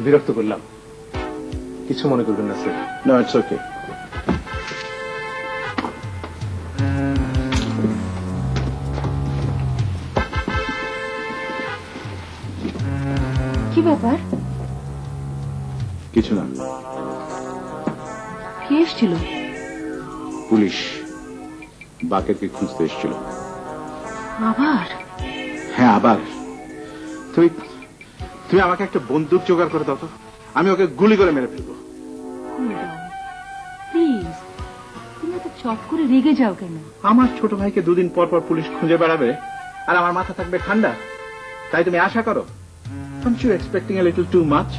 বিরক্ত করলাম, কিছু মনে করবেন না স্যার। No, it's okay. কি ব্যাপার? কিছু না। কি এসেছিল? পুলিশ বাকেরকে খুঁজতে এসেছিল। আবার? হ্যাঁ, আবার। তুমি তুমি আমাকে একটা বন্দুক জোগাড় করে দাও তো, আমি ওকে গুলি করে মেরে ফেলবো। প্লিজ, তুমি তো চট করে রেগে যাও কেন? আমার ছোট ভাইকে দুদিন পর পর পুলিশ খুঁজে বেড়াবে আর আমার মাথা থাকবে ঠান্ডা, তাই তুমি আশা করো? Aren't you expecting a little too much?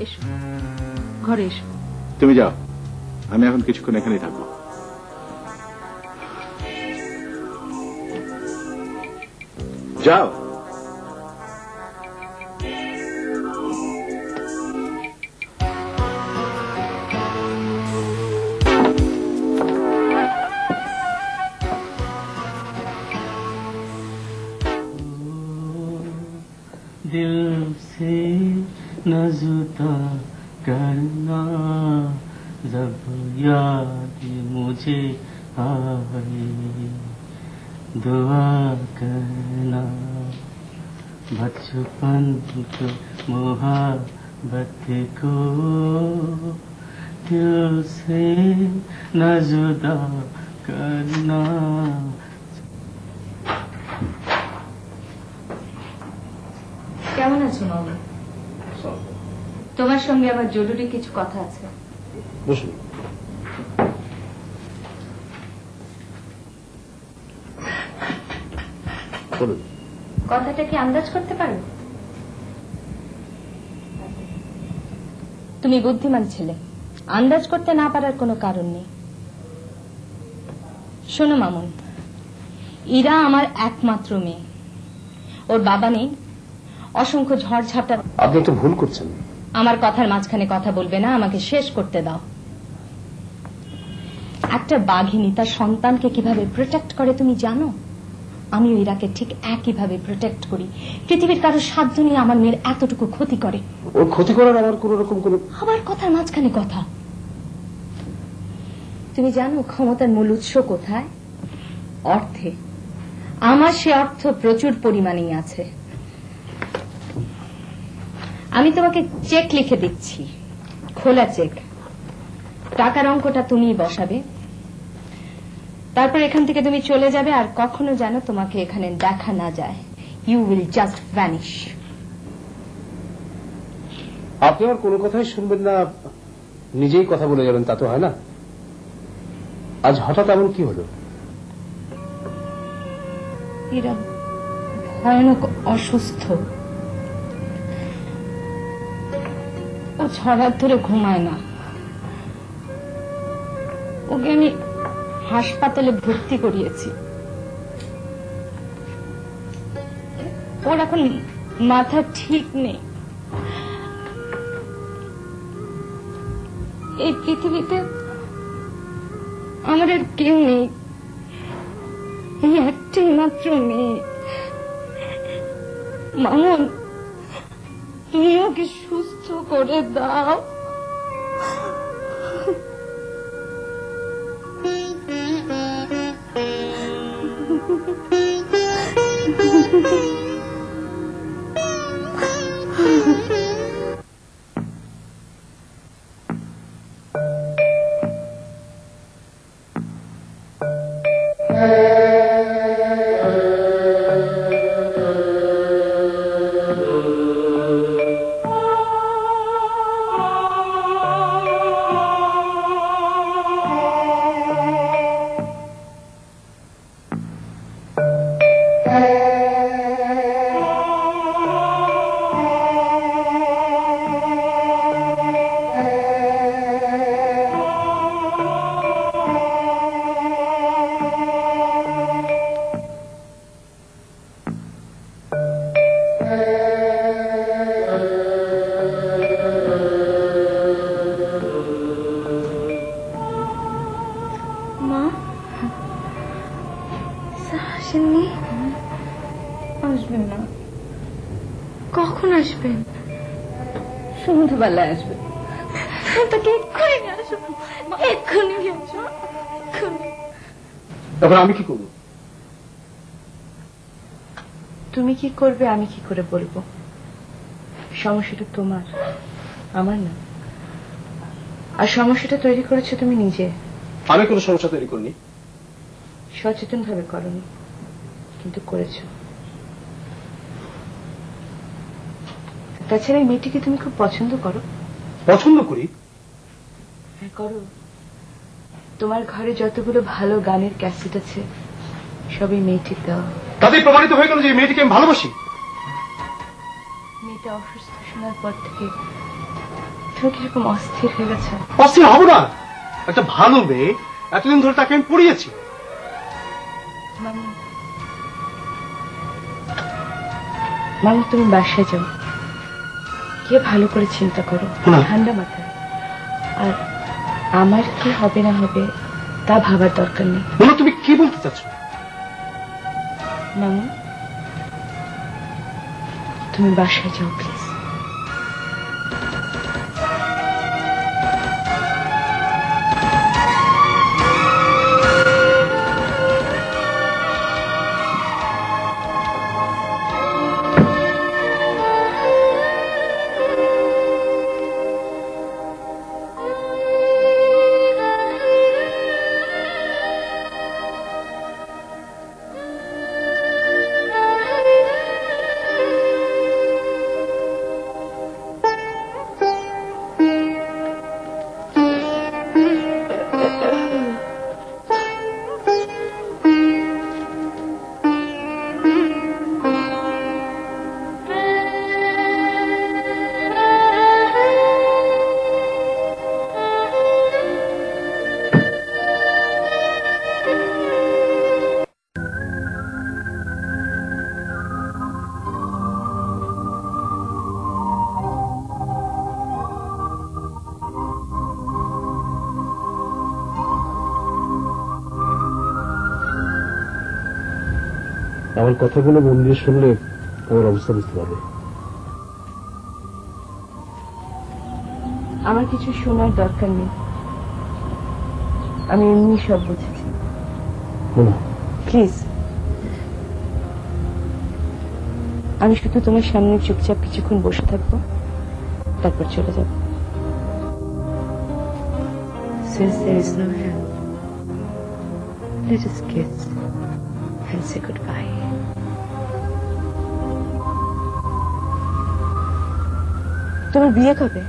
এসো, ঘরে এসো। তুমি যাও, আমি এখন কিছুক্ষণ এখানেই থাকবো। যাও। दिल से न जुदा करना जब याद मुझे आए, दुआ करना बचपन की मोहब्बत को दिल से न जुदा करना। কেমন আছো মামা? তোমার সঙ্গে আবার জরুরি কিছু কথা আছে। বসুন। বলুন। কথাটা কি আন্দাজ করতে পারো? তুমি বুদ্ধিমান ছেলে, আন্দাজ করতে না পারার কোনো কারণ নেই। শোনো মামুন, ইরা আমার একমাত্র মেয়ে। ওর বাবা নেই, অসংখ্য ঝড়ঝাপটা। আপনি তো ভুল করছেন। আমার কথার মাঝখানে কথা বলবে না, আমাকে শেষ করতে দাও। একটা বাঘিনী তার সন্তানকে কিভাবে প্রোটেক্ট করে তুমি জানো? আমি ইরাকে ঠিক একইভাবে প্রোটেক্ট করি। পৃথিবীর কারো সাধ্য নিয়ে আমার মেয়ের এতটুকু ক্ষতি করে। ওর ক্ষতি করার আমার কোন রকম কোন। আবার কথার মাঝখানে কথা। তুমি জানো ক্ষমতার মূল উৎস কোথায়? অর্থে। আমার সে অর্থ প্রচুর পরিমাণেই আছে। আমি তোমাকে চেক লিখে দিচ্ছি, খোলা চেক। টাকার অঙ্কটা তুমিই বসাবে। তারপর এখান থেকে তুমি চলে যাবে, আর কখনো যেন তোমাকে এখানে দেখা না যায়। You will just vanish. আপনি আর কোনো কথাই শুনবেন না, নিজেই কথা বলে যাবেন, তা তো হয় না। আজ হঠাৎ এমন কি হলো? এরা ভয়ানক অসুস্থ। ও ছড়ার ধরে ঘুমায় না। ওকে আমি হাসপাতালে ভর্তি করিয়েছি। ওর এখন মাথা ঠিক নেই। এই পৃথিবীতে আমার আর কেউ নেই, এই একটাই মাত্র মেয়ে। মামুন, তুমি ওকে সুস্থ করে দাও। কখন আসবেন? সন্ধ্যাবেলায় আসবে। তাকে এক্ষুনি নিয়ে আসো, এক্ষুনি নিয়ে আসো, এক্ষুনি। তখন আমি কি করবো? তুমি কি করবে আমি কি করে বলবো? সমস্যাটা তোমার, আমার না। আর সমস্যাটা তৈরি করেছো তুমি নিজে। আমি কোনো সমস্যা তৈরি করিনি। সচেতন ভাবে করনি, কিন্তু করেছো। তাছাড়া এই মেয়েটিকে তুমি খুব পছন্দ করো। পছন্দ করি? হ্যাঁ করো। তোমার ঘরে যতগুলো ভালো গানের ক্যাসেট আছে সবই মেয়েটির দেওয়া। তাতেই প্রমাণিত হয়ে গেল যে এই মেয়েটিকে আমি ভালোবাসি। মেয়েটা অসুস্থ শোনার পর থেকে তুমি কিরকম অস্থির হয়ে গেছে। অস্থির হবো না? একটা ভালো মেয়ে, এতদিন ধরে তাকে আমি পড়িয়েছি। মামু তুমি বাসায় যাও, কে ভালো করে চিন্তা করো ঠান্ডা মাথায়। আর আমার কি হবে না হবে তা ভাবার দরকার নেই। তুমি কি বলতে চাচ্ছ? মামু তুমি বাসায় যাও প্লিজ। আমার কথাগুলো মন দিয়ে শুনলে আমার অবস্থা বুঝতে পারবে। আমার কিছু শোনার দরকার নেই, আমি এমনি সব বুঝেছি। প্লিজ, আমি শুধু তোমার সামনে চুপচাপ কিছুক্ষণ বসে থাকবো, তারপর চলে যাব। Since there is no help, let us kiss and say goodbye. তোমার বিয়ে কবে?